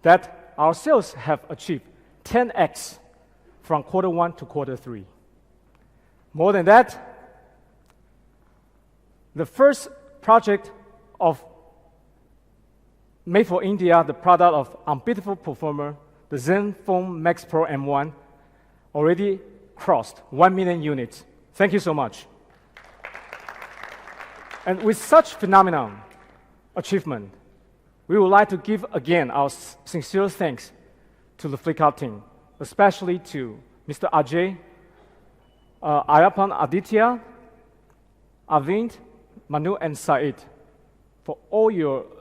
that our sales have achieved 10x from Q1 to Q3. More than that, the first project of made for India, the product of unbeatable performer, the Zenfone Max Pro M1, already crossed 1 million units. Thank you so much. And with such phenomenal achievement, we would like to give again our sincere thanks to the Flipkart team, especially to Mr. Ajay, Ayapan Aditya, Arvind, Manu, and Said.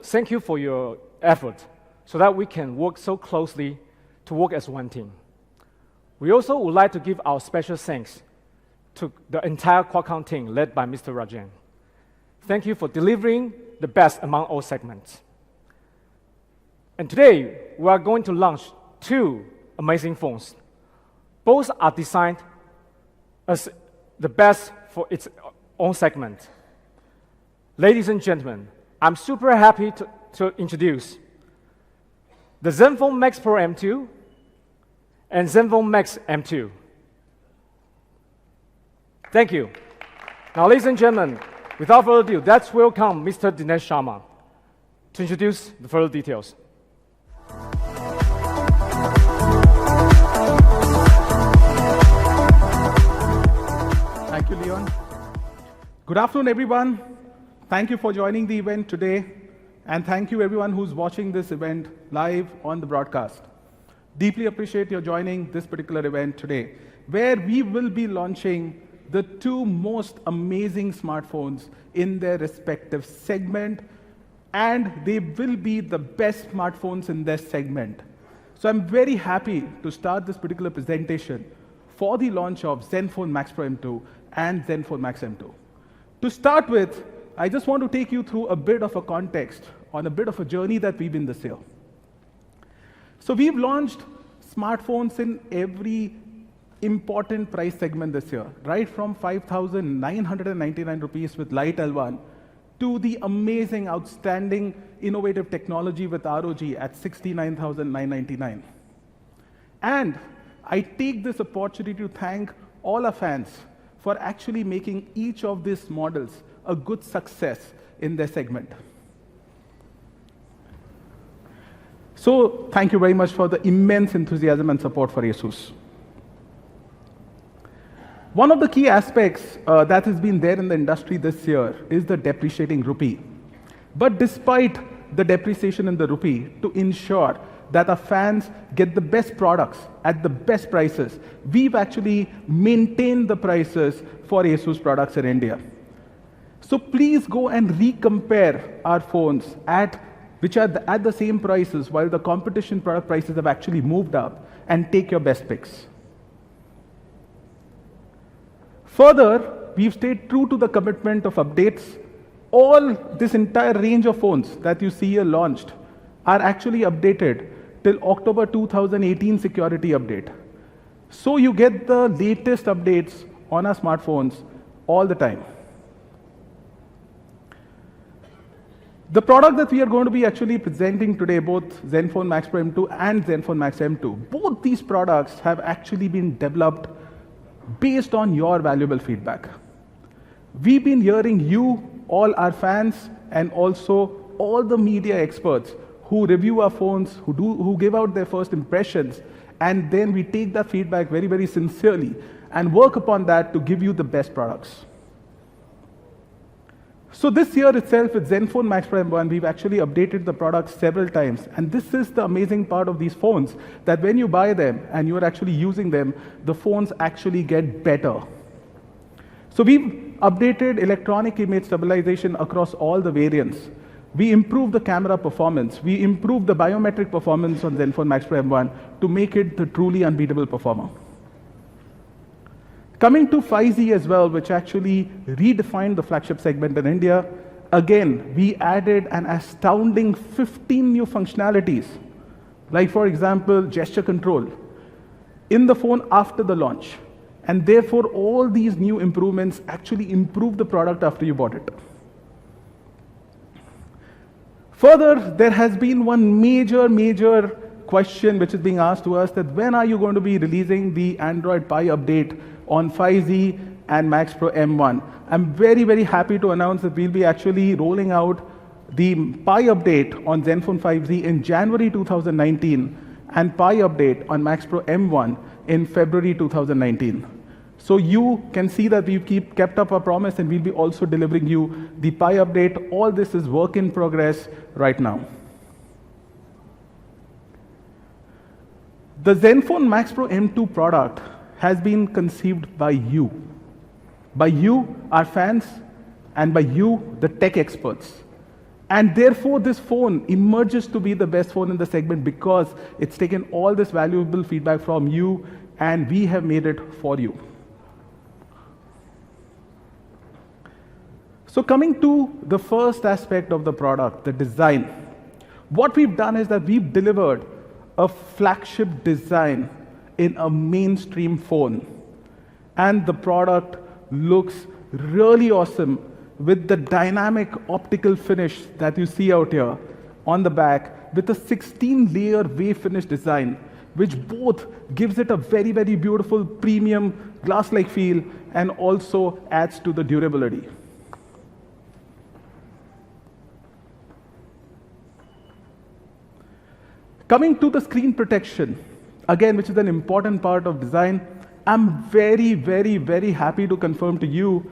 Thank you for your effort so that we can work so closely to work as one team. We also would like to give our special thanks to the entire Qualcomm team led by Mr. Rajan. Thank you for delivering the best among all segments. And today, we are going to launch 2 amazing phones. Both are designed as the best for its own segment. Ladies and gentlemen, I'm super happy to introduce the Zenfone Max Pro M2 and Zenfone Max M2. Thank you. Now, ladies and gentlemen, without further ado, let's welcome Mr. Dinesh Sharma to introduce the further details. Thank you, Leon. Good afternoon, everyone. Thank you for joining the event today, and thank you everyone who's watching this event live on the broadcast. Deeply appreciate your joining this particular event today, where we will be launching the 2 most amazing smartphones in their respective segment, and they will be the best smartphones in their segment. So I'm very happy to start this particular presentation for the launch of Zenfone Max Pro M2 and Zenfone Max M2. To start with, I just want to take you through a bit of a context on a bit of a journey that we've been this year. So we've launched smartphones in every important price segment this year, right from 5,999 rupees with Lite L1 to the amazing, outstanding, innovative technology with ROG at 69,999. And I take this opportunity to thank all our fans for actually making each of these models a good success in their segment. So thank you very much for the immense enthusiasm and support for Asus. One of the key aspects that has been there in the industry this year is the depreciating rupee. But despite the depreciation in the rupee, to ensure that our fans get the best products at the best prices, we've actually maintained the prices for Asus products in India. So please go and recompare our phones which are at the same prices while the competition product prices have actually moved up, and take your best picks. Further, we've stayed true to the commitment of updates. All this entire range of phones that you see here launched are actually updated till October 2018 security update. So you get the latest updates on our smartphones all the time. The product that we are going to be actually presenting today, both Zenfone Max Pro M2 and Zenfone Max M2, both these products have actually been developed based on your valuable feedback. We've been hearing you, all our fans, and also all the media experts who review our phones, who give out their first impressions, and then we take that feedback very, very sincerely and work upon that to give you the best products. So this year itself with Zenfone Max Pro M1, we've actually updated the products several times. And this is the amazing part of these phones, that when you buy them and you're actually using them, the phones actually get better. So we've updated electronic image stabilization across all the variants. We improved the camera performance. We improved the biometric performance on Zenfone Max Pro M1 to make it the truly unbeatable performer. Coming to 5G as well, which actually redefined the flagship segment in India, again, we added an astounding 15 new functionalities, like for example, gesture control in the phone after the launch. And therefore, all these new improvements actually improve the product after you bought it. Further, there has been one major question which is being asked to us that when are you going to be releasing the Android Pie update on 5Z and Max Pro M1? I'm very, very happy to announce that we'll be actually rolling out the Pie update on Zenfone 5Z in January 2019 and Pie update on Max Pro M1 in February 2019. So you can see that we've kept up our promise, and we'll be also delivering you the Pie update. All this is work in progress right now. The Zenfone Max Pro M2 product has been conceived by you, our fans, and by you, the tech experts. And therefore, this phone emerges to be the best phone in the segment because it's taken all this valuable feedback from you, and we have made it for you. So coming to the first aspect of the product, the design. What we've done is that we've delivered a flagship design in a mainstream phone. And the product looks really awesome with the dynamic optical finish that you see out here on the back with a 16-layer wave finish design, which both gives it a very, very beautiful premium glass-like feel and also adds to the durability. Coming to the screen protection, again, which is an important part of design, I'm very, very, very happy to confirm to you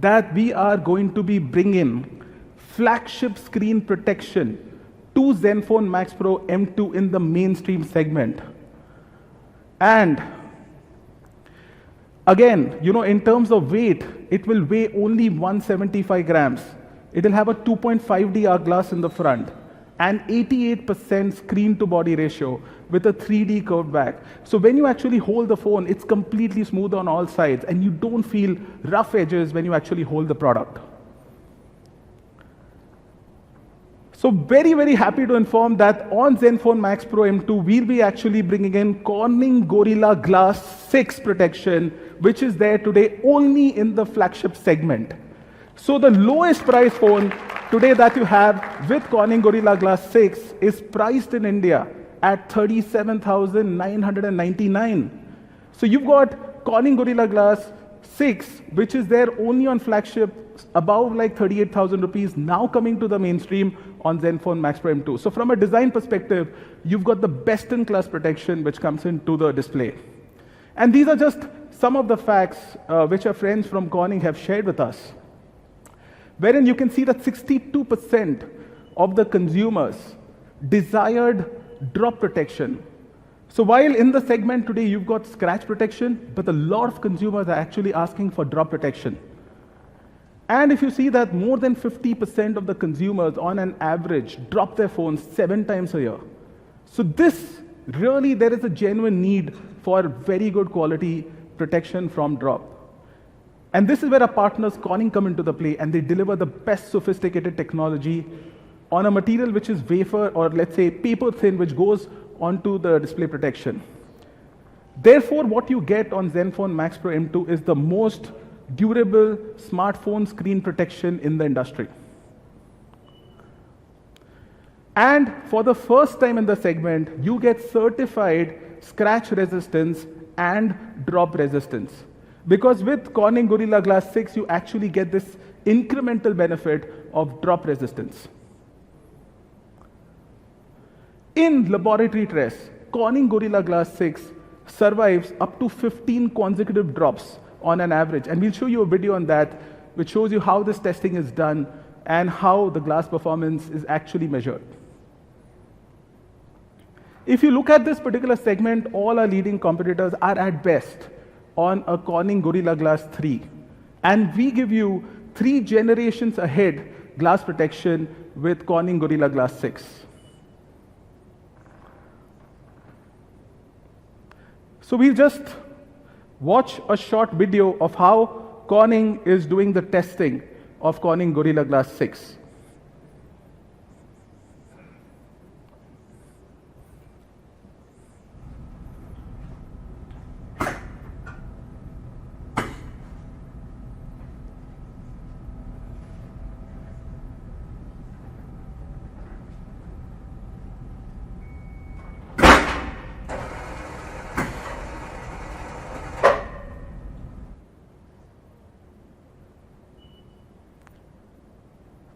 that we are going to be bringing flagship screen protection to Zenfone Max Pro M2 in the mainstream segment. And again, in terms of weight, it will weigh only 175 grams. It will have a 2.5D arc glass in the front and 88% screen to body ratio with a 3D curved back. So when you actually hold the phone, it's completely smooth on all sides, and you don't feel rough edges when you actually hold the product. So very, very happy to inform that on Zenfone Max Pro M2, we'll be actually bringing in Corning Gorilla Glass 6 protection, which is there today only in the flagship segment. So the lowest price phone today that you have with Corning Gorilla Glass 6 is priced in India at 37,999. So you've got Corning Gorilla Glass 6, which is there only on flagship, above like 38,000 rupees, now coming to the mainstream on Zenfone Max Pro M2. So from a design perspective, you've got the best-in-class protection which comes into the display. And these are just some of the facts which our friends from Corning have shared with us, wherein you can see that 62% of the consumers desired drop protection. So while in the segment today you've got scratch protection, but a lot of consumers are actually asking for drop protection. And if you see that more than 50% of the consumers on an average drop their phones 7 times a year. So this really, there is a genuine need for very good quality protection from drop. And this is where our partners Corning come into the play, and they deliver the best sophisticated technology on a material which is wafer, or let's say paper thin, which goes onto the display protection. Therefore, what you get on Zenfone Max Pro M2 is the most durable smartphone screen protection in the industry. And for the first time in the segment, you get certified scratch resistance and drop resistance. Because with Corning Gorilla Glass 6, you actually get this incremental benefit of drop resistance. In laboratory tests, Corning Gorilla Glass 6 survives up to 15 consecutive drops on an average. And we'll show you a video on that, which shows you how this testing is done and how the glass performance is actually measured. If you look at this particular segment, all our leading competitors are at best on a Corning Gorilla Glass 3. And we give you 3 generations ahead glass protection with Corning Gorilla Glass 6. So we'll just watch a short video of how Corning is doing the testing of Corning Gorilla Glass 6.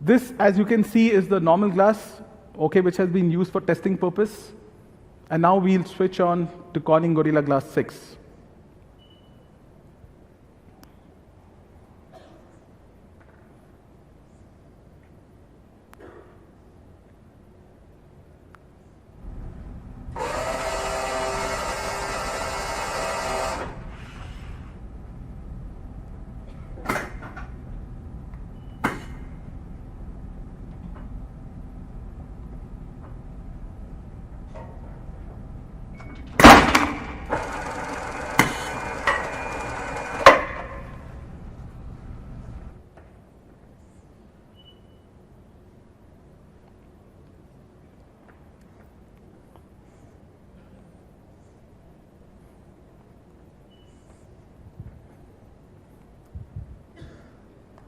This, as you can see, is the normal glass, okay, which has been used for testing purpose. And now we'll switch on to Corning Gorilla Glass 6.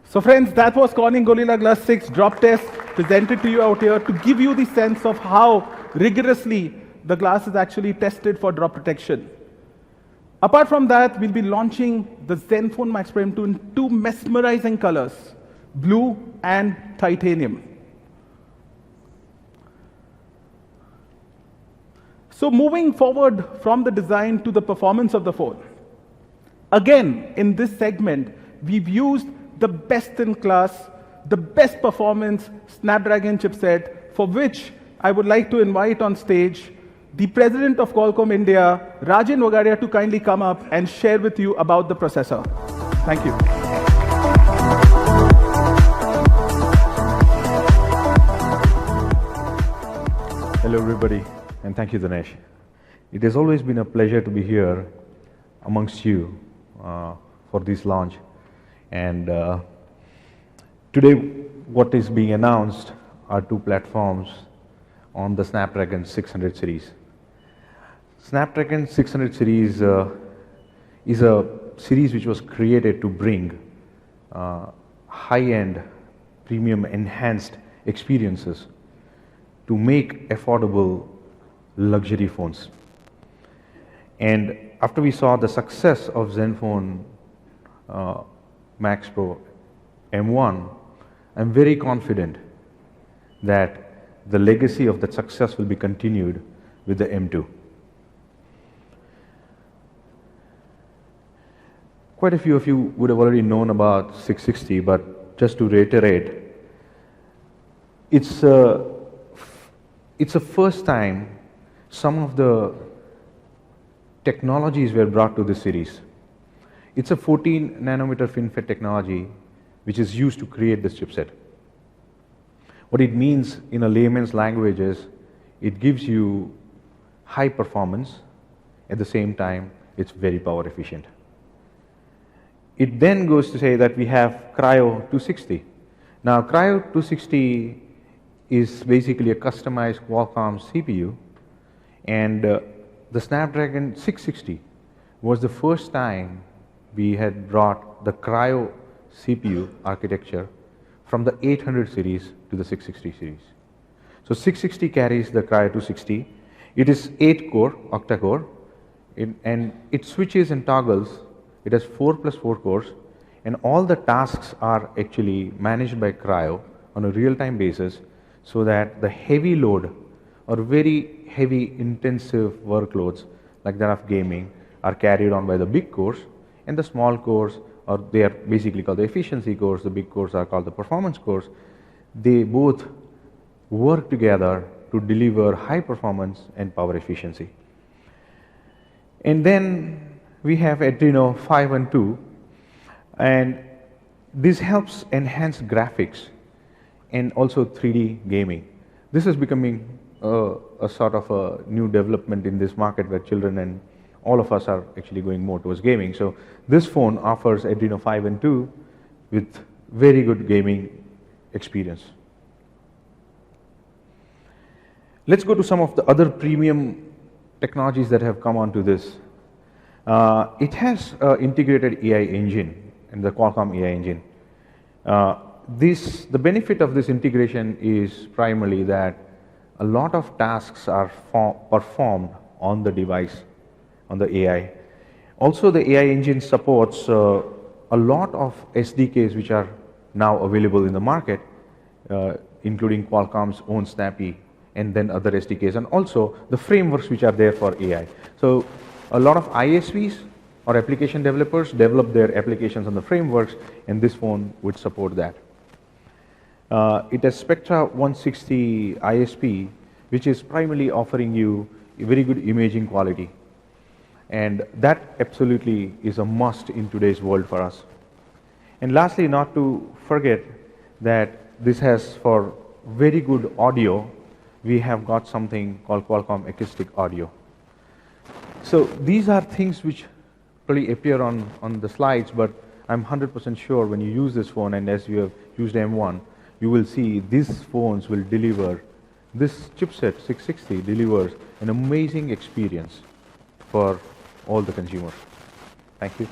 So friends, that was Corning Gorilla Glass 6 drop test presented to you out here to give you the sense of how rigorously the glass is actually tested for drop protection. Apart from that, we'll be launching the Zenfone Max Pro M2 in two mesmerizing colors, blue and titanium. So moving forward from the design to the performance of the phone. Again, in this segment, we've used the best in class, the best performance Snapdragon chipset, for which I would like to invite on stage the President of Qualcomm India, Rajan Wagadia, to kindly come up and share with you about the processor. Thank you. Hello everybody, and thank you, Dinesh. It has always been a pleasure to be here amongst you for this launch. And today, what is being announced are two platforms on the Snapdragon 600 series. Snapdragon 600 series is a series which was created to bring high-end, premium, enhanced experiences to make affordable luxury phones. And after we saw the success of Zenfone Max Pro M1, I'm very confident that the legacy of that success will be continued with the M2. Quite a few of you would have already known about 660, but just to reiterate, it's a first time some of the technologies were brought to this series. It's a 14 nanometer FinFET technology which is used to create this chipset. What it means in a layman's language is it gives you high performance, at the same time it's very power efficient. It then goes to say that we have Cryo 260. Now Cryo 260 is basically a customized Qualcomm CPU, and the Snapdragon 660 was the first time we had brought the Cryo CPU architecture from the 800 series to the 660 series. So 660 carries the Cryo 260. It is 8-core, octa-core, and it switches and toggles. It has 4 plus 4 cores, and all the tasks are actually managed by Cryo on a real-time basis, so that the heavy load or very heavy intensive workloads like that of gaming are carried on by the big cores, and the small cores, or they are basically called the efficiency cores, the big cores are called the performance cores. They both work together to deliver high performance and power efficiency. And then we have Adreno 5 and 2, and this helps enhance graphics and also 3D gaming. This is becoming a sort of a new development in this market where children and all of us are actually going more towards gaming. So this phone offers Adreno 5 and 2 with very good gaming experience. Let's go to some of the other premium technologies that have come onto this. It has integrated AI engine, and the Qualcomm AI engine. The benefit of this integration is primarily that a lot of tasks are performed on the device, on the AI. Also, the AI engine supports a lot of SDKs which are now available in the market, including Qualcomm's own Snappy and then other SDKs, and also the frameworks which are there for AI. So a lot of ISVs or application developers develop their applications on the frameworks, and this phone would support that. It has Spectra 160 ISP, which is primarily offering you a very good imaging quality. And that absolutely is a must in today's world for us. And lastly, not to forget that this has for very good audio, we have got something called Qualcomm acoustic audio. So these are things which probably appear on the slides, but I'm 100% sure when you use this phone, and as you have used M1, you will see these phones will deliver, this chipset 660 delivers an amazing experience for all the consumers. Thank you.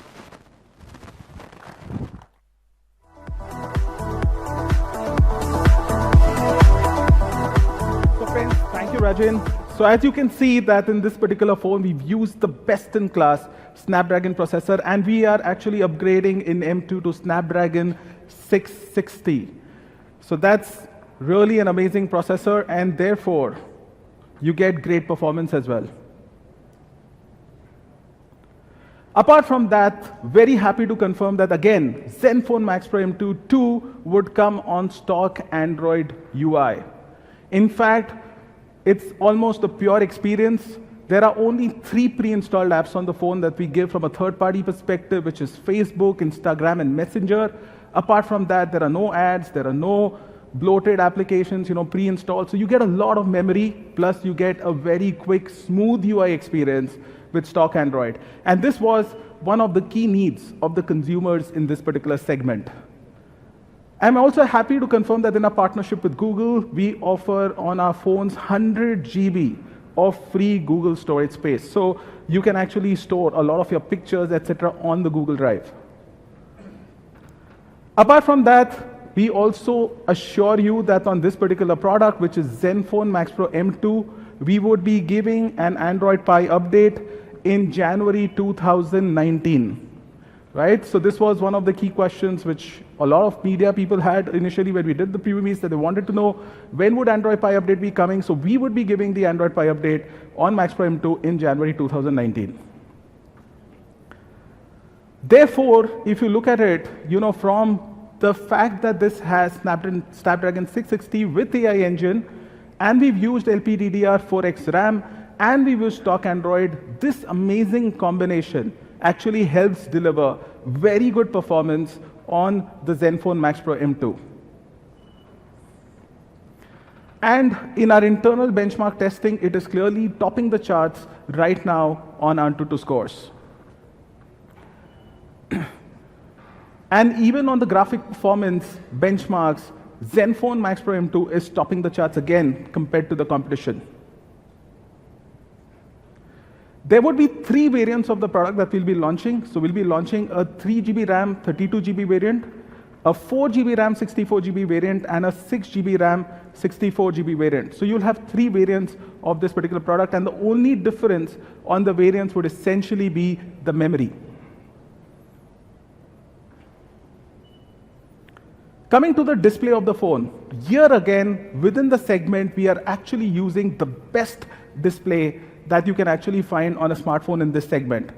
So friends, thank you, Rajan. So as you can see that in this particular phone, we've used the best-in-class Snapdragon processor, and we are actually upgrading in M2 to Snapdragon 660. So that's really an amazing processor, and therefore, you get great performance as well. Apart from that, very happy to confirm that again, Zenfone Max Pro M2 2 would come on stock Android UI. In fact, it's almost a pure experience. There are only 3 pre-installed apps on the phone that we give from a third-party perspective, which is Facebook, Instagram, and Messenger. Apart from that, there are no ads, there are no bloated applications, pre-installed. So you get a lot of memory, plus you get a very quick, smooth UI experience with stock Android. And this was one of the key needs of the consumers in this particular segment. I'm also happy to confirm that in our partnership with Google, we offer on our phones 100 GB of free Google storage space. So you can actually store a lot of your pictures, etc., on the Google Drive. Apart from that, we also assure you that on this particular product, which is Zenfone Max Pro M2, we would be giving an Android Pie update in January 2019, right? So this was one of the key questions which a lot of media people had initially when we did the preview meets, that they wanted to know when would Android Pie update be coming. So we would be giving the Android Pie update on Max Pro M2 in January 2019. Therefore, if you look at it, from the fact that this has Snapdragon 660 with AI engine, and we've used LPDDR4X RAM, and we've used stock Android, this amazing combination actually helps deliver very good performance on the Zenfone Max Pro M2. And in our internal benchmark testing, it is clearly topping the charts right now on AnTuTu scores. And even on the graphic performance benchmarks, Zenfone Max Pro M2 is topping the charts again compared to the competition. There would be 3 variants of the product that we'll be launching. So we'll be launching a 3 GB RAM, 32 GB variant, a 4 GB RAM, 64 GB variant, and a 6 GB RAM, 64 GB variant. So you'll have 3 variants of this particular product, and the only difference on the variants would essentially be the memory. Coming to the display of the phone, here again, within the segment, we are actually using the best display that you can actually find on a smartphone in this segment.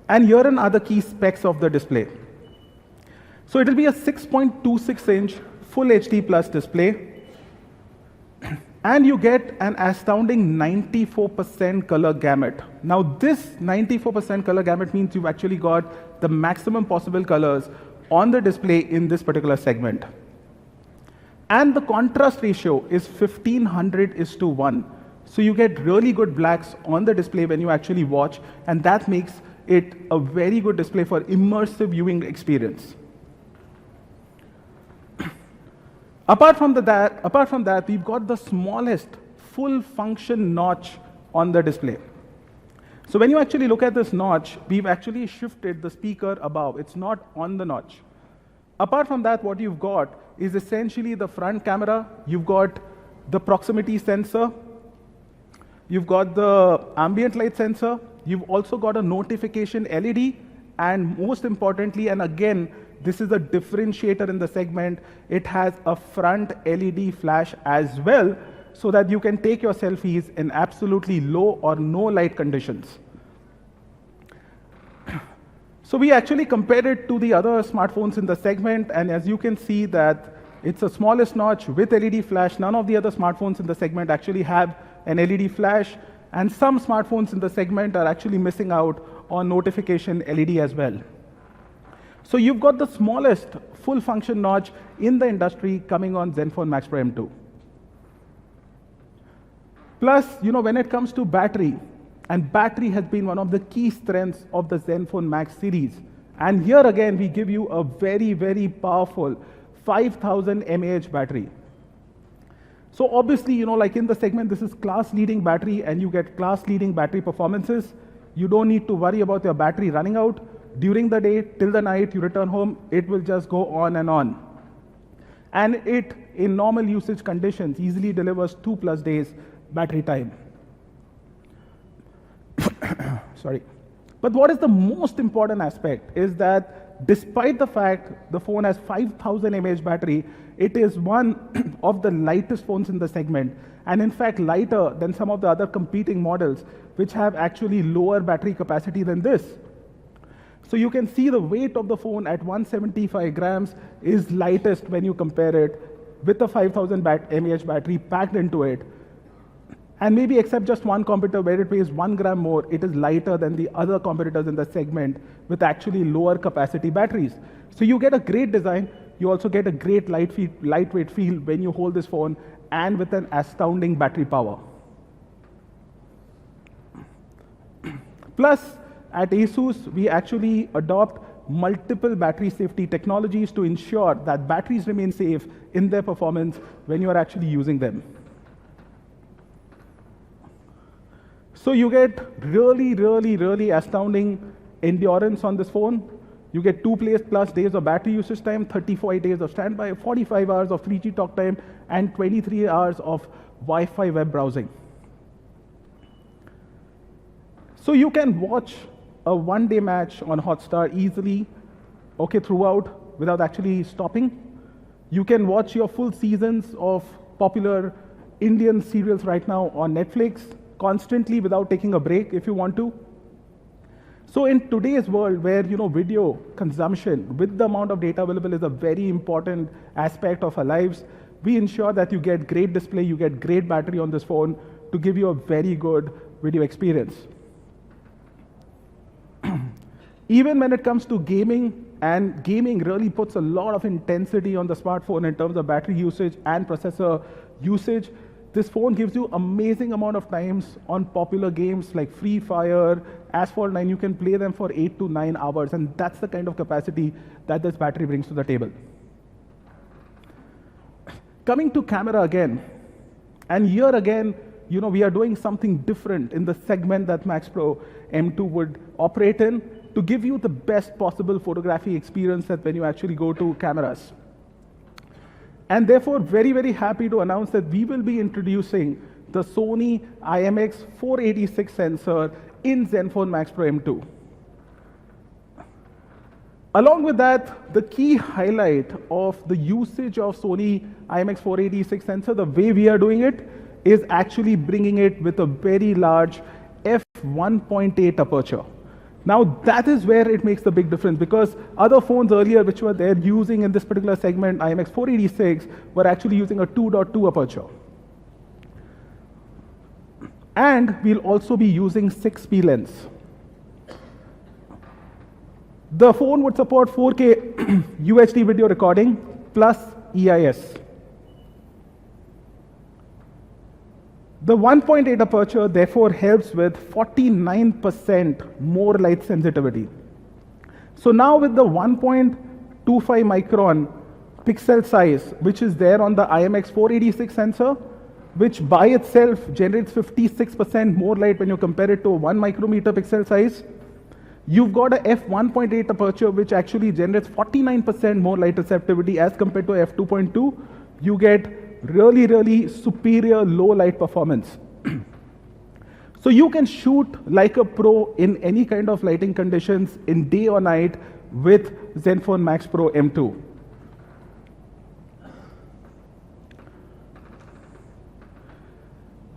And here are the key specs of the display. So it will be a 6.26-inch Full HD Plus display, and you get an astounding 94% color gamut. Now this 94% color gamut means you've actually got the maximum possible colors on the display in this particular segment. And the contrast ratio is 1500:1. So you get really good blacks on the display when you actually watch, and that makes it a very good display for immersive viewing experience. Apart from that, we've got the smallest full function notch on the display. So when you actually look at this notch, we've actually shifted the speaker above. It's not on the notch. Apart from that, what you've got is essentially the front camera. You've got the proximity sensor. You've got the ambient light sensor. You've also got a notification LED. And most importantly, and again, this is a differentiator in the segment. It has a front LED flash as well, so that you can take your selfies in absolutely low or no light conditions. So we actually compared it to the other smartphones in the segment, and as you can see that it's the smallest notch with LED flash. None of the other smartphones in the segment actually have an LED flash, and some smartphones in the segment are actually missing out on notification LED as well. So you've got the smallest full function notch in the industry coming on Zenfone Max Pro M2. Plus, when it comes to battery, and battery has been one of the key strengths of the Zenfone Max series. And here again, we give you a very, very powerful 5000 mAh battery. So obviously, like in the segment, this is class-leading battery, and you get class-leading battery performances. You don't need to worry about your battery running out. During the day, till the night, you return home, it will just go on and on. And it, in normal usage conditions, easily delivers 2+ days battery time. Sorry. But what is the most important aspect is that despite the fact the phone has 5000 mAh battery, it is one of the lightest phones in the segment, and in fact lighter than some of the other competing models which have actually lower battery capacity than this. So you can see the weight of the phone at 175 grams is lightest when you compare it with the 5000 mAh battery packed into it. And maybe except just one competitor where it weighs 1 gram more, it is lighter than the other competitors in the segment with actually lower capacity batteries. So you get a great design, you also get a great lightweight feel when you hold this phone, and with an astounding battery power. Plus, at Asus, we actually adopt multiple battery safety technologies to ensure that batteries remain safe in their performance when you are actually using them. So you get really, really, really astounding endurance on this phone. You get 2+ days of battery usage time, 34 days of standby, 45 hours of 3G talk time, and 23 hours of Wi-Fi web browsing. So you can watch a one-day match on Hotstar easily, throughout, without actually stopping. You can watch your full seasons of popular Indian serials right now on Netflix constantly without taking a break if you want to. So in today's world where video consumption with the amount of data available is a very important aspect of our lives, we ensure that you get great display, you get great battery on this phone to give you a very good video experience. Even when it comes to gaming, and gaming really puts a lot of intensity on the smartphone in terms of battery usage and processor usage, this phone gives you amazing amount of times on popular games like Free Fire, Asphalt 9. You can play them for 8 to 9 hours, and that's the kind of capacity that this battery brings to the table. Coming to camera again, and here again, we are doing something different in the segment that Max Pro M2 would operate in to give you the best possible photography experience that when you actually go to cameras. And therefore, very, very happy to announce that we will be introducing the Sony IMX486 sensor in Zenfone Max Pro M2. Along with that, the key highlight of the usage of Sony IMX486 sensor, the way we are doing it, is actually bringing it with a very large f1.8 aperture. Now that is where it makes the big difference, because other phones earlier which were there using in this particular segment, IMX486, were actually using a 2.2 aperture. And we'll also be using 6P lens. The phone would support 4K UHD video recording plus EIS. The 1.8 aperture therefore helps with 49% more light sensitivity. So now with the 1.25 micron pixel size, which is there on the IMX486 sensor, which by itself generates 56% more light when you compare it to a 1 micrometer pixel size, you've got a f1.8 aperture which actually generates 49% more light receptivity as compared to f2.2. You get really, really superior low light performance. So you can shoot like a pro in any kind of lighting conditions, in day or night, with Zenfone Max Pro M2.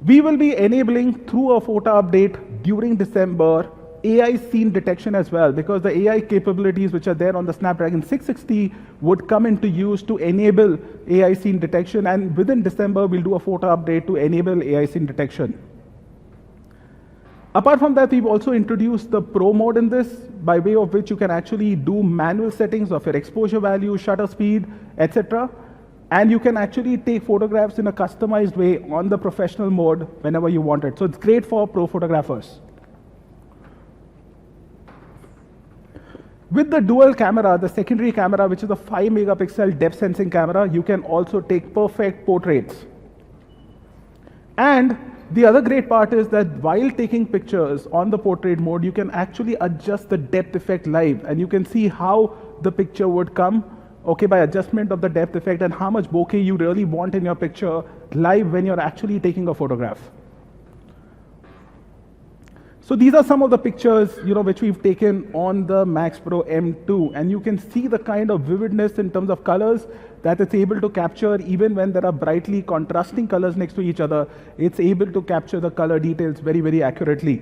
We will be enabling through a photo update during December AI scene detection as well, because the AI capabilities which are there on the Snapdragon 660 would come into use to enable AI scene detection, and within December we'll do a photo update to enable AI scene detection. Apart from that, we've also introduced the Pro mode in this, by way of which you can actually do manual settings of your exposure value, shutter speed, etc. And you can actually take photographs in a customized way on the professional mode whenever you want it. So it's great for pro photographers. With the dual camera, the secondary camera, which is a 5 megapixel depth sensing camera, you can also take perfect portraits. And the other great part is that while taking pictures on the portrait mode, you can actually adjust the depth effect live, and you can see how the picture would come, okay, by adjustment of the depth effect and how much bokeh you really want in your picture live when you're actually taking a photograph. So these are some of the pictures, which we've taken on the Max Pro M2, and you can see the kind of vividness in terms of colors that it's able to capture. Even when there are brightly contrasting colors next to each other, it's able to capture the color details very, very accurately.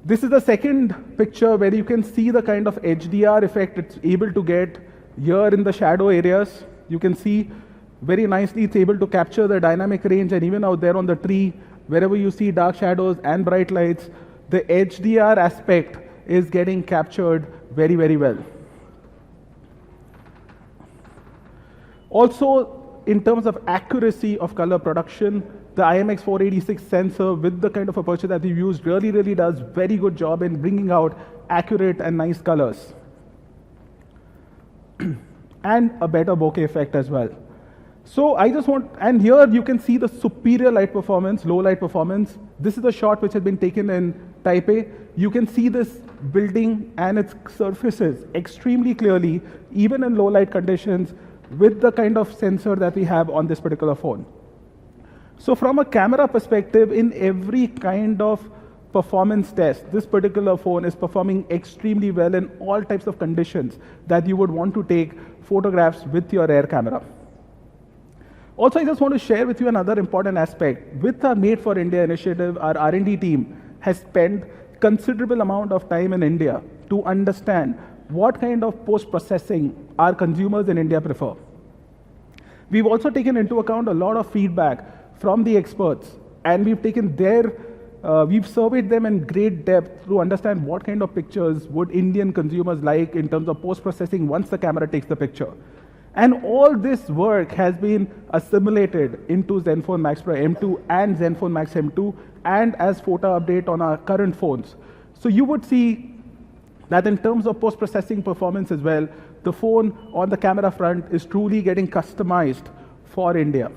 This is the second picture where you can see the kind of HDR effect it's able to get here in the shadow areas. You can see very nicely it's able to capture the dynamic range, and even out there on the tree, wherever you see dark shadows and bright lights, the HDR aspect is getting captured very, very well. Also, in terms of accuracy of color production, the IMX486 sensor with the kind of aperture that we've used really, really does very good job in bringing out accurate and nice colors. And a better bokeh effect as well. So I just want, and here you can see the superior light performance, low light performance. This is a shot which has been taken in Taipei. You can see this building and its surfaces extremely clearly, even in low light conditions, with the kind of sensor that we have on this particular phone. So from a camera perspective, in every kind of performance test, this particular phone is performing extremely well in all types of conditions that you would want to take photographs with your rear camera. Also, I just want to share with you another important aspect. With our Made for India initiative, our R&D team has spent considerable amount of time in India to understand what kind of post-processing our consumers in India prefer. We've also taken into account a lot of feedback from the experts, and we've taken we've surveyed them in great depth to understand what kind of pictures would Indian consumers like in terms of post-processing once the camera takes the picture. And all this work has been assimilated into Zenfone Max Pro M2 and Zenfone Max M2, and as photo update on our current phones. So you would see that in terms of post-processing performance as well, the phone on the camera front is truly getting customized for India.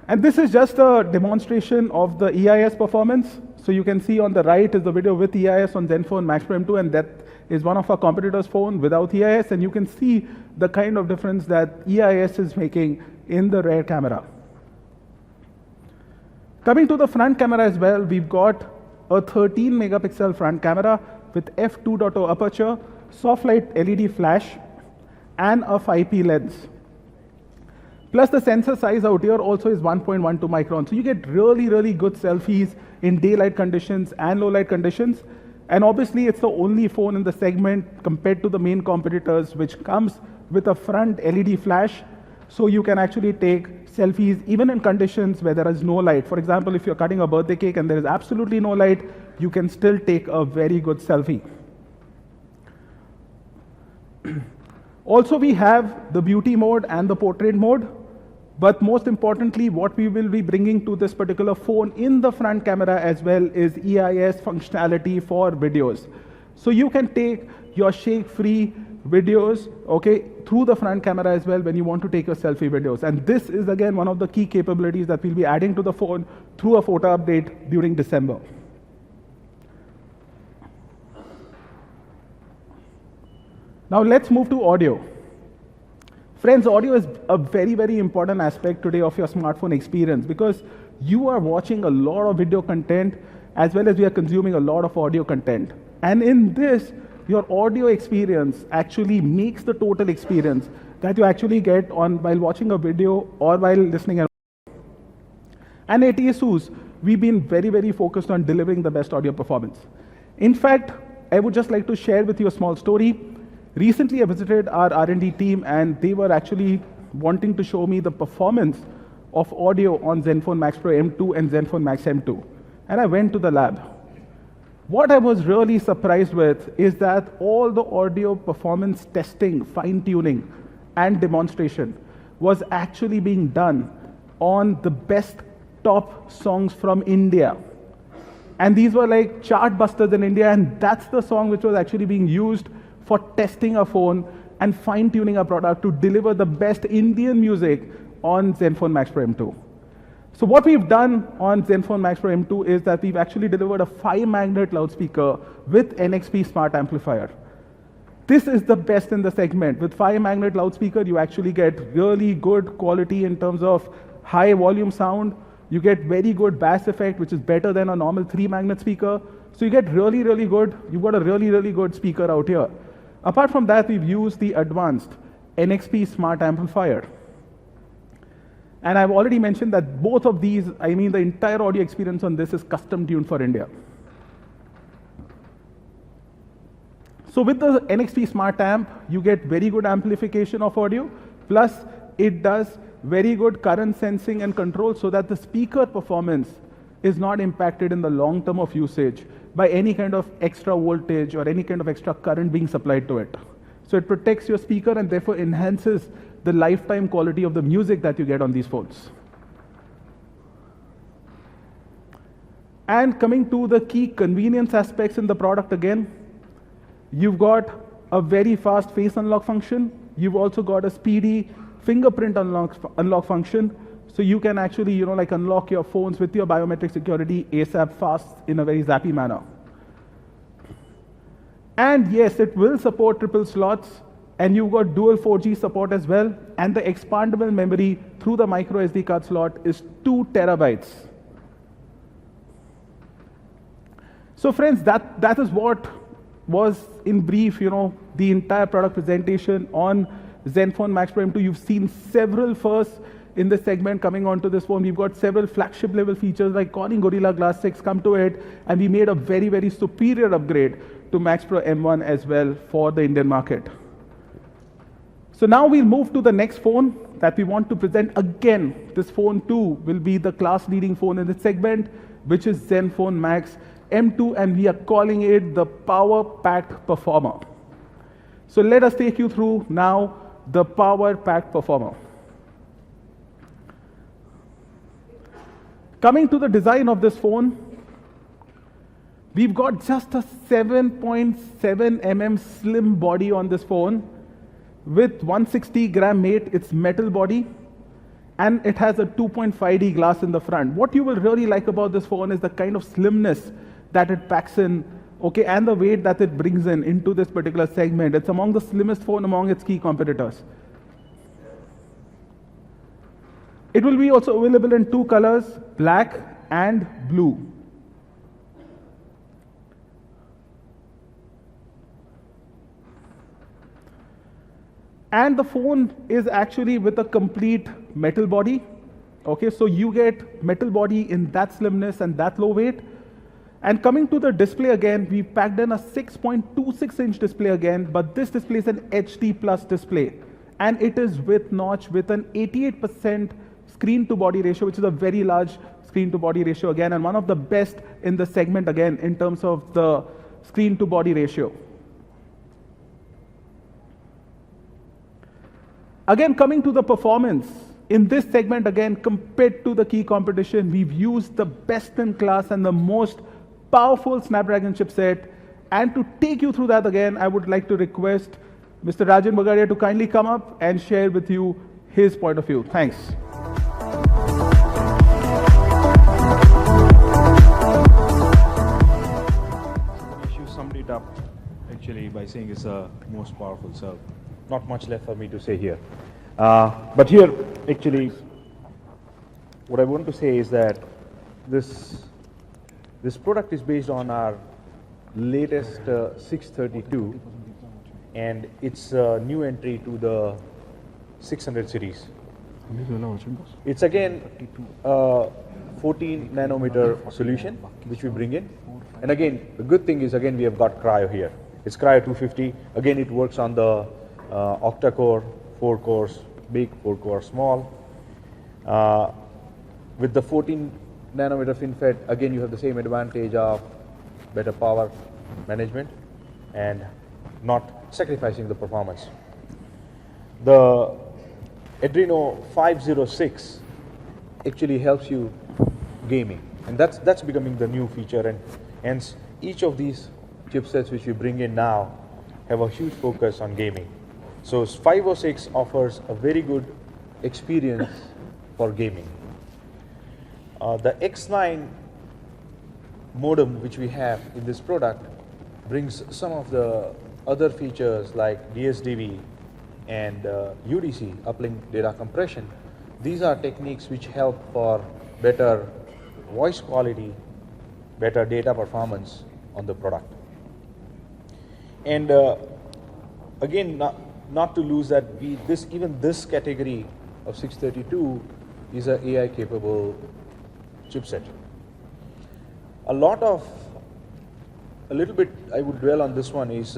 And this is just a demonstration of the EIS performance. So you can see on the right is the video with EIS on Zenfone Max Pro M2, and that is one of our competitors' phone without EIS, and you can see the kind of difference that EIS is making in the rear camera. Coming to the front camera as well, we've got a 13 megapixel front camera with f2.0 aperture, soft light LED flash, and a 5P lens. Plus the sensor size out here also is 1.12 micron. So you get really, really good selfies in daylight conditions and low light conditions. And obviously it's the only phone in the segment compared to the main competitors which comes with a front LED flash. So you can actually take selfies even in conditions where there is no light. For example, if you're cutting a birthday cake and there is absolutely no light, you can still take a very good selfie. Also, we have the beauty mode and the portrait mode. But most importantly, what we will be bringing to this particular phone in the front camera as well is EIS functionality for videos. So you can take your shake-free videos, okay, through the front camera as well when you want to take your selfie videos. And this is again one of the key capabilities that we'll be adding to the phone through a photo update during December. Now let's move to audio. Friends, audio is a very, very important aspect today of your smartphone experience because you are watching a lot of video content as well as we are consuming a lot of audio content. And in this, your audio experience actually makes the total experience that you actually get while watching a video or while listening. And at Asus, we've been very, very focused on delivering the best audio performance. In fact, I would just like to share with you a small story. Recently, I visited our R&D team, and they were actually wanting to show me the performance of audio on Zenfone Max Pro M2 and Zenfone Max M2. And I went to the lab. What I was really surprised with is that all the audio performance testing, fine-tuning, and demonstration was actually being done on the best top songs from India. And these were like chart busters in India, and that's the song which was actually being used for testing a phone and fine-tuning a product to deliver the best Indian music on Zenfone Max Pro M2. So what we've done on Zenfone Max Pro M2 is that we've actually delivered a 5-magnet loudspeaker with NXP smart amplifier. This is the best in the segment. With 5-magnet loudspeaker, you actually get really good quality in terms of high volume sound. You get very good bass effect, which is better than a normal 3-magnet speaker. So you get really, really good. You've got a really, really good speaker out here. Apart from that, we've used the advanced NXP smart amplifier. And I've already mentioned that both of these, I mean, the entire audio experience on this is custom tuned for India. So with the NXP smart amp, you get very good amplification of audio, plus it does very good current sensing and control so that the speaker performance is not impacted in the long term of usage by any kind of extra voltage or any kind of extra current being supplied to it. So it protects your speaker and therefore enhances the lifetime quality of the music that you get on these phones. And coming to the key convenience aspects in the product again, you've got a very fast face unlock function. You've also got a speedy fingerprint unlock function. So you can actually, like unlock your phones with your biometric security ASAP fast in a very zappy manner. And yes, it will support triple slots, and you've got dual 4G support as well, and the expandable memory through the micro SD card slot is 2 terabytes. So friends, that is what was in brief, the entire product presentation on Zenfone Max Pro M2. You've seen several firsts in this segment coming onto this phone. We've got several flagship level features like Corning Gorilla Glass 6 come to it, and we made a very, very superior upgrade to Max Pro M1 as well for the Indian market. So now we'll move to the next phone that we want to present. Again, this phone too will be the class leading phone in this segment, which is Zenfone Max M2, and we are calling it the power-packed performer. So let us take you through now the power-packed performer. Coming to the design of this phone, we've got just a 7.7 mm slim body on this phone with 160 gram weight. It's metal body, and it has a 2.5D glass in the front. What you will really like about this phone is the kind of slimness that it packs in, okay, and the weight that it brings in into this particular segment. It's among the slimmest phone among its key competitors. It will be also available in 2 colors, black and blue. And the phone is actually with a complete metal body. Okay, so you get metal body in that slimness and that low weight. And coming to the display again, we packed in a 6.26-inch display again, but this display is an HD plus display. And it is with notch with an 88% screen to body ratio, which is a very large screen to body ratio again, and one of the best in the segment again in terms of the screen to body ratio. Again, coming to the performance, in this segment again, compared to the key competition, we've used the best in class and the most powerful Snapdragon chipset. And to take you through that again, I would like to request Mr. Rajan Bagadia to kindly come up and share with you his point of view. Thanks. You summed it up actually by saying it's the most powerful, so not much left for me to say here. But here, actually, what I want to say is that this product is based on our latest 632, and it's a new entry to the 600 series. It's again a 14 nanometer solution which we bring in. And again, the good thing is, again, we have got Cryo here. It's Cryo 250. Again, it works on the octa-core, 4 cores, big, 4 core, small. With the 14 nanometer FinFET, again, you have the same advantage of better power management and not sacrificing the performance. The Adreno 506 actually helps you gaming, and that's becoming the new feature, and hence each of these chipsets which we bring in now have a huge focus on gaming. So 506 offers a very good experience for gaming. The X9 modem which we have in this product brings some of the other features like DSDV and UDC, uplink data compression. These are techniques which help for better voice quality, better data performance on the product. And again, not to lose that, even this category of 632 is an AI capable chipset. A little bit I would dwell on this one is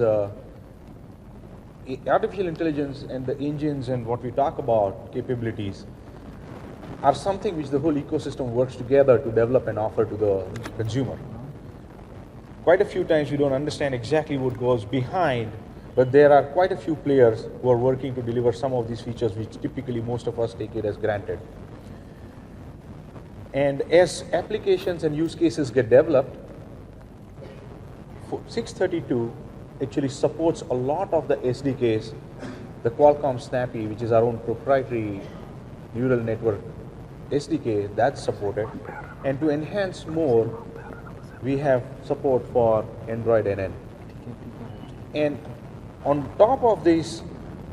artificial intelligence and the engines and what we talk about capabilities are something which the whole ecosystem works together to develop and offer to the consumer. Quite a few times we don't understand exactly what goes behind, but there are quite a few players who are working to deliver some of these features which typically most of us take it as granted. And as applications and use cases get developed, 632 actually supports a lot of the SDKs, the Qualcomm Snappy, which is our own proprietary neural network SDK, that's supported. And to enhance more, we have support for Android NN. And on top of these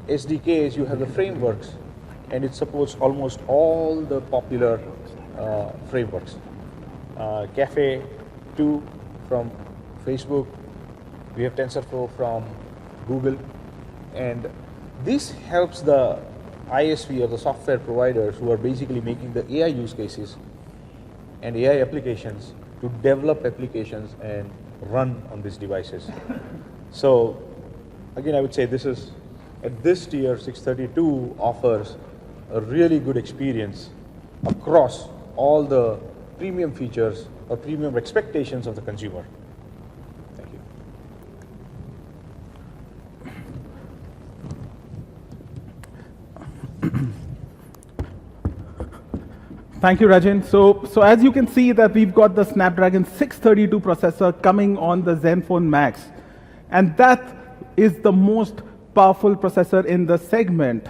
SDKs, you have the frameworks, and it supports almost all the popular frameworks. Cafe 2 from Facebook, we have TensorFlow from Google, and this helps the ISV or the software providers who are basically making the AI use cases and AI applications to develop applications and run on these devices. So again, I would say this is, at this tier, 632 offers a really good experience across all the premium features or premium expectations of the consumer. Thank you. Thank you, Rajan. So as you can see that we've got the Snapdragon 632 processor coming on the Zenfone Max, and that is the most powerful processor in the segment.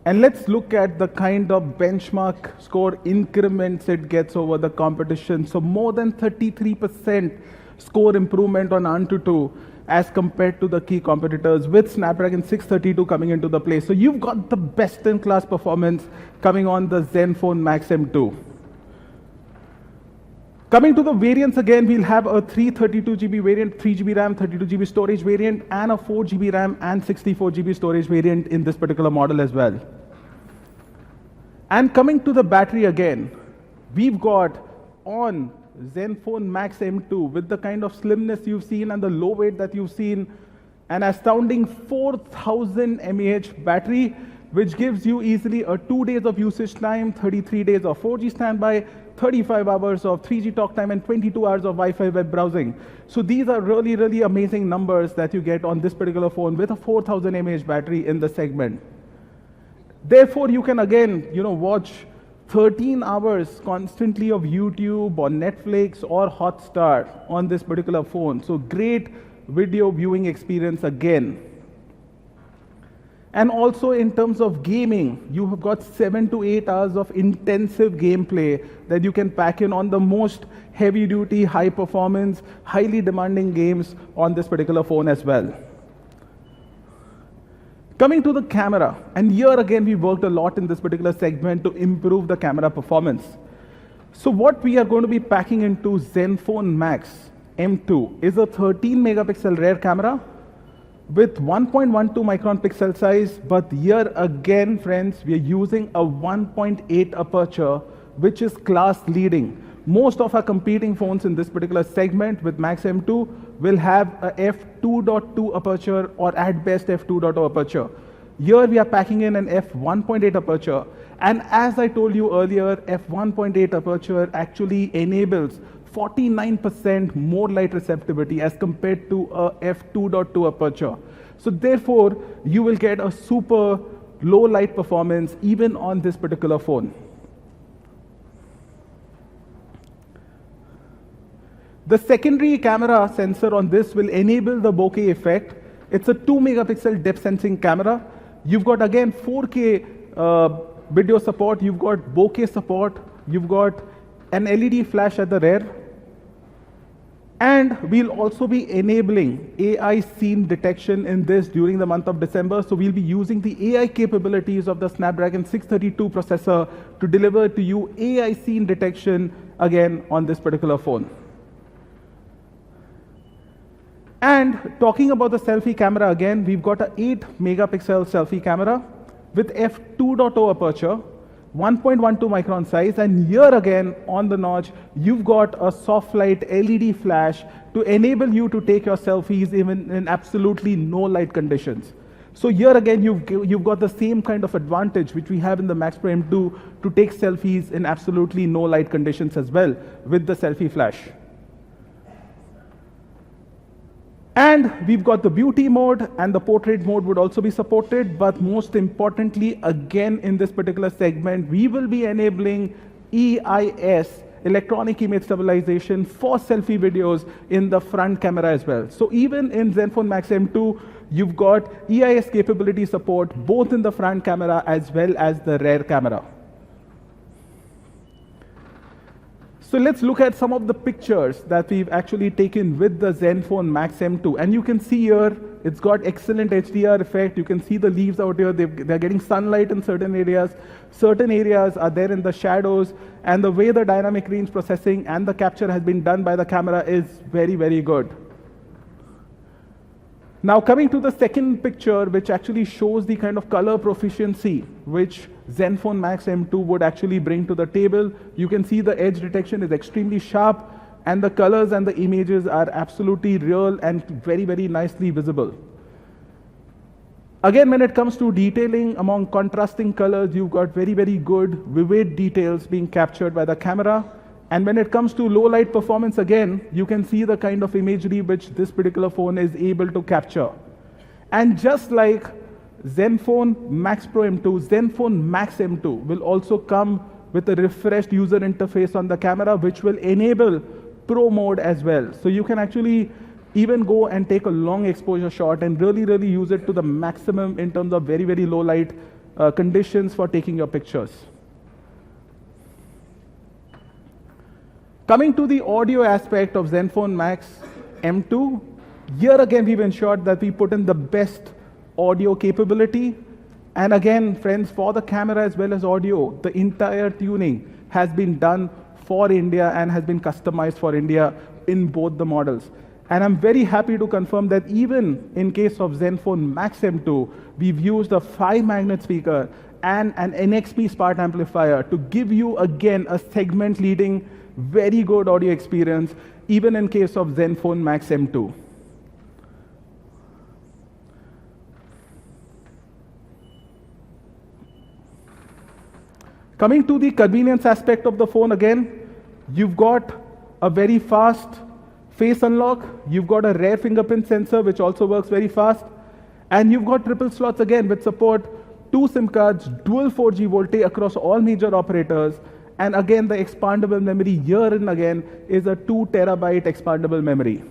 And let's look at the kind of benchmark score increments it gets over the competition. So more than 33% score improvement on AnTuTu as compared to the key competitors with Snapdragon 632 coming into the play. So you've got the best-in-class performance coming on the Zenfone Max M2. Coming to the variants again, we'll have a 332GB variant, 3GB RAM, 32GB storage variant, and a 4GB RAM and 64GB storage variant in this particular model as well. And coming to the battery again, we've got on Zenfone Max M2 with the kind of slimness you've seen and the low weight that you've seen, an astounding 4000 mAh battery, which gives you easily a 2 days of usage time, 33 days of 4G standby, 35 hours of 3G talk time, and 22 hours of Wi-Fi web browsing. So these are really, really amazing numbers that you get on this particular phone with a 4000 mAh battery in the segment. Therefore, you can again, watch 13 hours constantly of YouTube or Netflix or Hotstar on this particular phone. So great video viewing experience again. And also in terms of gaming, you have got 7 to 8 hours of intensive gameplay that you can pack in on the most heavy-duty, high-performance, highly demanding games on this particular phone as well. Coming to the camera, and here again we worked a lot in this particular segment to improve the camera performance. So what we are going to be packing into Zenfone Max M2 is a 13 megapixel rear camera with 1.12 micron pixel size, but here again, friends, we are using a 1.8 aperture, which is class leading. Most of our competing phones in this particular segment with Max M2 will have a f2.2 aperture or at best f2.0 aperture. Here we are packing in an f1.8 aperture. And as I told you earlier, f1.8 aperture actually enables 49% more light receptivity as compared to a f2.2 aperture. So therefore, you will get a super low light performance even on this particular phone. The secondary camera sensor on this will enable the bokeh effect. It's a 2 megapixel depth sensing camera. You've got again 4K video support, you've got bokeh support, you've got an LED flash at the rear. And we'll also be enabling AI scene detection in this during the month of December. So we'll be using the AI capabilities of the Snapdragon 632 processor to deliver to you AI scene detection again on this particular phone. And talking about the selfie camera again, we've got an 8 megapixel selfie camera with f2.0 aperture, 1.12 micron size, and here again on the notch, you've got a soft light LED flash to enable you to take your selfies even in absolutely no light conditions. So here again, you've got the same kind of advantage which we have in the Max Pro M2 to take selfies in absolutely no light conditions as well with the selfie flash. And we've got the beauty mode and the portrait mode would also be supported, but most importantly, again in this particular segment, we will be enabling EIS, electronic image stabilization, for selfie videos in the front camera as well. So even in Zenfone Max M2, you've got EIS capability support both in the front camera as well as the rear camera. So let's look at some of the pictures that we've actually taken with the Zenfone Max M2. And you can see here, it's got excellent HDR effect. You can see the leaves out here. They're getting sunlight in certain areas. Certain areas are there in the shadows. And the way the dynamic range processing and the capture has been done by the camera is very, very good. Now coming to the second picture, which actually shows the kind of color proficiency which Zenfone Max M2 would actually bring to the table. You can see the edge detection is extremely sharp, and the colors and the images are absolutely real and very, very nicely visible. Again, when it comes to detailing among contrasting colors, you've got very, very good vivid details being captured by the camera. And when it comes to low light performance, again, you can see the kind of imagery which this particular phone is able to capture. And just like Zenfone Max Pro M2, Zenfone Max M2 will also come with a refreshed user interface on the camera, which will enable Pro mode as well. So you can actually even go and take a long exposure shot and really, really use it to the maximum in terms of very, very low light conditions for taking your pictures. Coming to the audio aspect of Zenfone Max M2, here again we've ensured that we put in the best audio capability. And again, friends, for the camera as well as audio, the entire tuning has been done for India and has been customized for India in both the models. And I'm very happy to confirm that even in case of Zenfone Max M2, we've used a 5-magnet speaker and an NXP smart amplifier to give you again a segment leading very good audio experience, even in case of Zenfone Max M2. Coming to the convenience aspect of the phone again, you've got a very fast face unlock, you've got a rear fingerprint sensor which also works very fast, and you've got triple slots again which support 2 SIM cards, dual 4G VoLTE across all major operators. And again, the expandable memory here and again is a 2 terabyte expandable memory.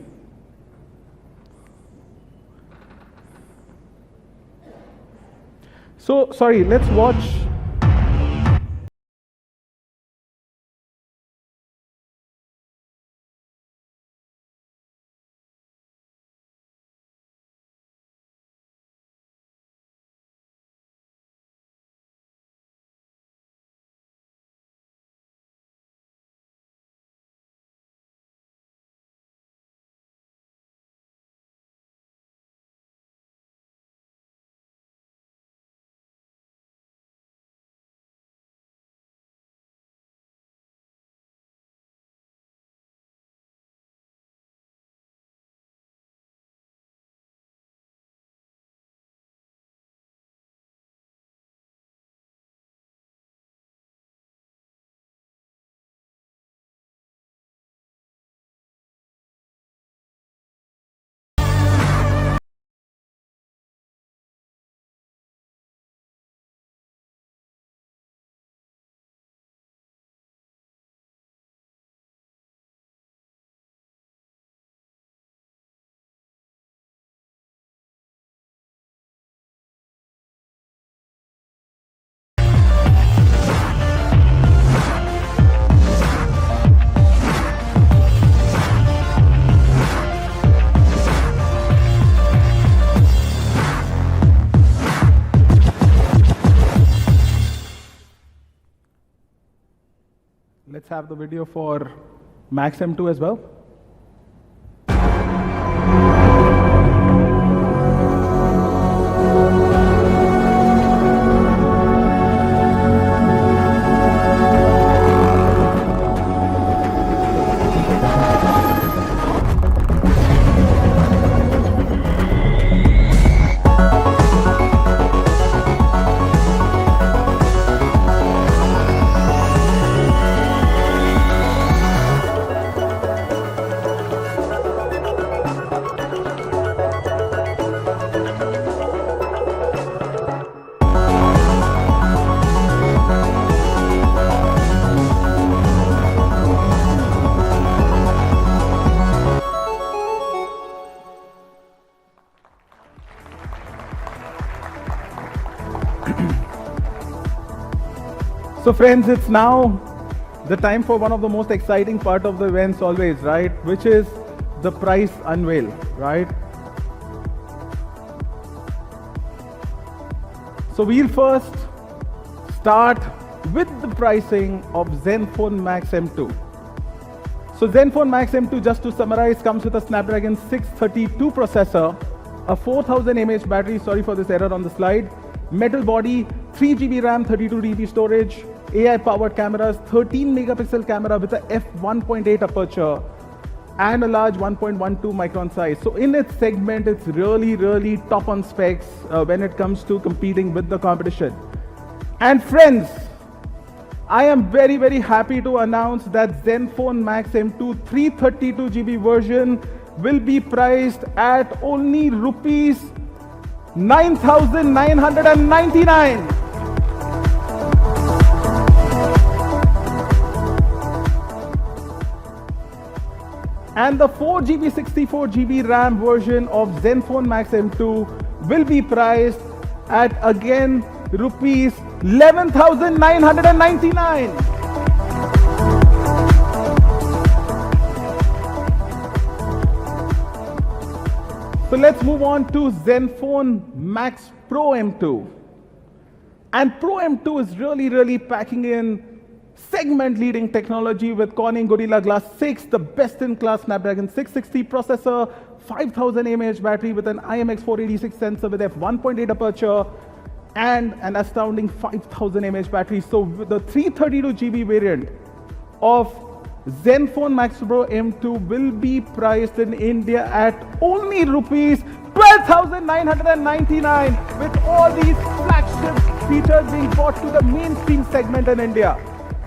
So, sorry, let's watch Let's have the video for Max M2 as well. So friends, it's now the time for one of the most exciting part of the events always, right? Which is the price unveil, right? So we'll first start with the pricing of Zenfone Max M2. So Zenfone Max M2, just to summarize, comes with a Snapdragon 632 processor, a 4000 mAh battery, sorry for this error on the slide, metal body, 3 GB RAM, 32 GB storage, AI-powered cameras, 13 megapixel camera with a f1.8 aperture, and a large 1.12 micron size. So in its segment, it's really top on specs when it comes to competing with the competition. And friends, I am very happy to announce that Zenfone Max M2 332 GB version will be priced at only rupees 9,999. And the 4 GB 64 GB RAM version of Zenfone Max M2 will be priced at again rupees 11,999. So let's move on to Zenfone Max Pro M2. And Pro M2 is really packing in segment-leading technology with Corning Gorilla Glass 6, the best-in-class Snapdragon 660 processor, 5000 mAh battery with an IMX486 sensor with f1.8 aperture, and an astounding 5000 mAh battery. So with the 332 GB variant of Zenfone Max Pro M2 will be priced in India at only rupees 12,999, with all these flagship features being brought to the mainstream segment in India.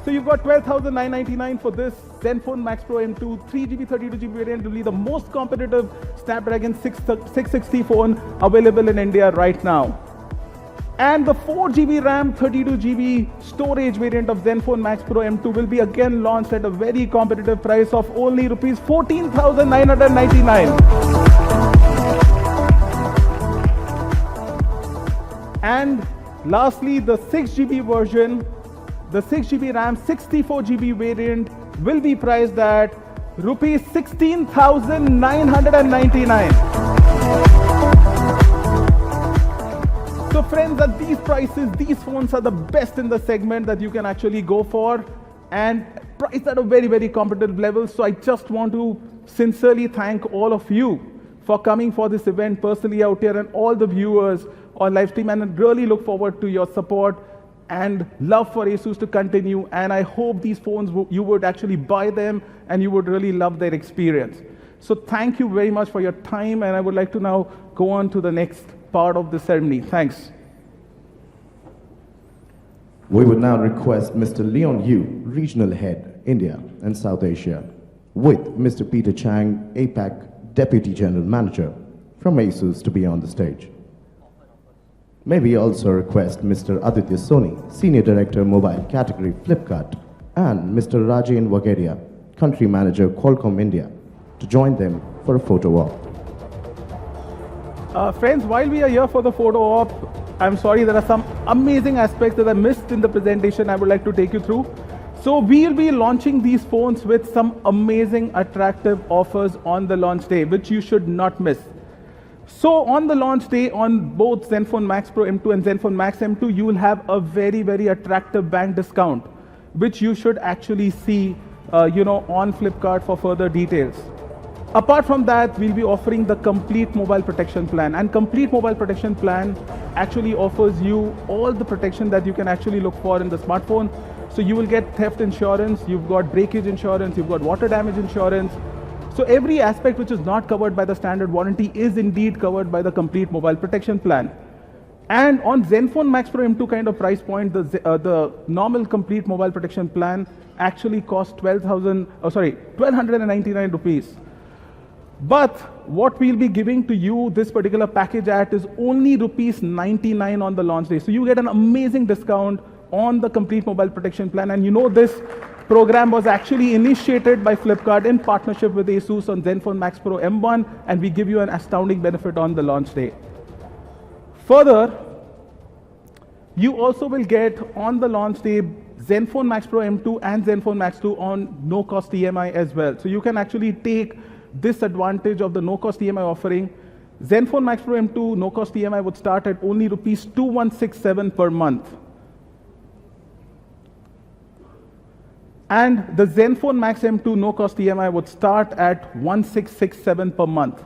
So you've got 12,999 for this Zenfone Max Pro M2 3GB 32GB variant, will be the most competitive Snapdragon 660 phone available in India right now. And the 4GB RAM 32GB storage variant of Zenfone Max Pro M2 will be again launched at a very competitive price of only rupees 14,999. And lastly, the 6GB version, the 6GB RAM 64GB variant will be priced at rupees 16,999. So friends, at these prices, these phones are the best in the segment that you can actually go for, and priced at a very competitive level. So I just want to sincerely thank all of you for coming for this event personally out here, and all the viewers on live stream, and I really look forward to your support and love for Asus to continue. And I hope these phones, you would actually buy them and you would really love their experience. So thank you very much for your time, and I would like to now go on to the next part of the ceremony. Thanks. We would now request Mr. Leon Yu, Regional Head, India and South Asia, with Mr. Peter Chang, APAC Deputy General Manager from Asus, to be on the stage. May we also request Mr. Aditya Soni, Senior Director Mobile Category Flipkart, and Mr. Rajan Wagaria, Country Manager Qualcomm India, to join them for a photo op. Friends, while we are here for the photo op, I'm sorry, there are some amazing aspects that I missed in the presentation I would like to take you through. So we'll be launching these phones with some amazing, attractive offers on the launch day, which you should not miss. So on the launch day, on both Zenfone Max Pro M2 and Zenfone Max M2, you will have a very attractive bank discount. which you should actually see on Flipkart for further details. Apart from that, we'll be offering the complete mobile protection plan. And complete mobile protection plan actually offers you all the protection that you can actually look for in the smartphone. So you will get theft insurance, you've got breakage insurance, you've got water damage insurance. So every aspect which is not covered by the standard warranty is indeed covered by the complete mobile protection plan. And on Zenfone Max Pro M2 kind of price point, the normal complete mobile protection plan actually costs 1,299 rupees. But what we'll be giving to you this particular package at is only rupees 99 on the launch day. So you get an amazing discount on the complete mobile protection plan. And this program was actually initiated by Flipkart in partnership with Asus on Zenfone Max Pro M1, and we give you an astounding benefit on the launch day. Further, you also will get on the launch day Zenfone Max Pro M2 and Zenfone Max 2 on no-cost EMI as well. So you can actually take this advantage of the no-cost EMI offering. Zenfone Max Pro M2 no-cost EMI would start at only rupees 2167 per month. And the Zenfone Max M2 no-cost EMI would start at 1667 per month.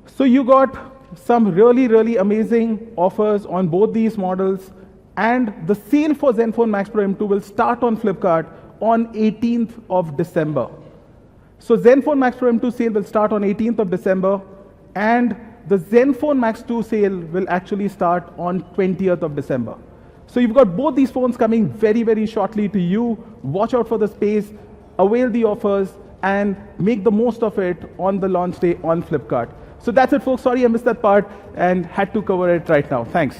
So you got some really, really amazing offers on both these models. And the sale for Zenfone Max Pro M2 will start on Flipkart on 18th of December. So Zenfone Max Pro M2 sale will start on 18th of December, and the Zenfone Max 2 sale will actually start on 20th of December. So you've got both these phones coming very, very shortly to you. Watch out for the space, avail the offers, and make the most of it on the launch day on Flipkart. So that's it, folks. Sorry I missed that part and had to cover it right now. Thanks.